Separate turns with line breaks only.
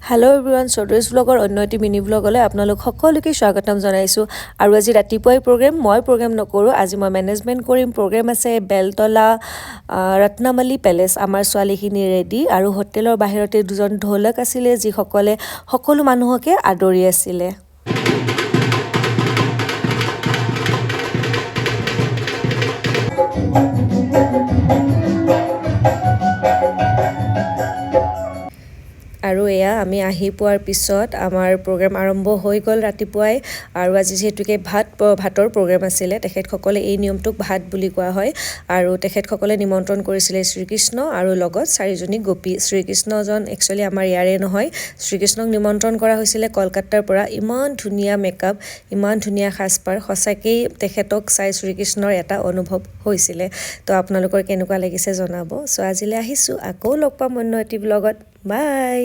Hello' everyone, চৌধুৰীজ ব্লগৰ অন্য এটি mini ব্লগলৈ আপোনালোক সকলোকে স্বাগতম জনাইছোঁ। আৰু আজি ৰাতিপুৱাই মই প্ৰগ্ৰেম নকৰোঁ। আজি মই মেনেজমেণ্ট কৰিম। প্ৰগ্ৰেম আছে বেলতলা ৰত্নামলী পেলেচ। আমাৰ ছোৱালীখিনি ৰেডি আৰু হোটেলৰ বাহিৰতে দুজন ঢোলক আছিলে, যিসকলে সকলো মানুহকে আদৰি আছিলে। আৰু এয়া আমি আহি পোৱাৰ পিছত আমাৰ প্ৰগ্ৰেম আৰম্ভ হৈ গ'ল ৰাতিপুৱাই। আৰু আজি যিহেতুকে ভাতৰ প্ৰগ্ৰেম আছিলে, তেখেতসকলে এই নিয়মটোক ভাত বুলি কোৱা হয়। আৰু তেখেতসকলে নিমন্ত্ৰণ কৰিছিলে শ্ৰীকৃষ্ণ আৰু লগত 4জনী গোপী। শ্ৰীকৃষ্ণজন একচুৱেলি আমাৰ ইয়াৰে নহয়, শ্ৰীকৃষ্ণক নিমন্ত্ৰণ কৰা হৈছিলে কলকাতাৰ পৰা। ইমান ধুনীয়া মেকআপ, ইমান ধুনীয়া সাজপাৰ, সঁচাকেই তেখেতক চাই শ্ৰীকৃষ্ণৰ এটা অনুভৱ হৈছিলে। তো আপোনালোকৰ কেনেকুৱা লাগিছে জনাব। চ' আজিলৈ আহিছোঁ, আকৌ লগ পাম অন্য এটি ব্লগত। বাই।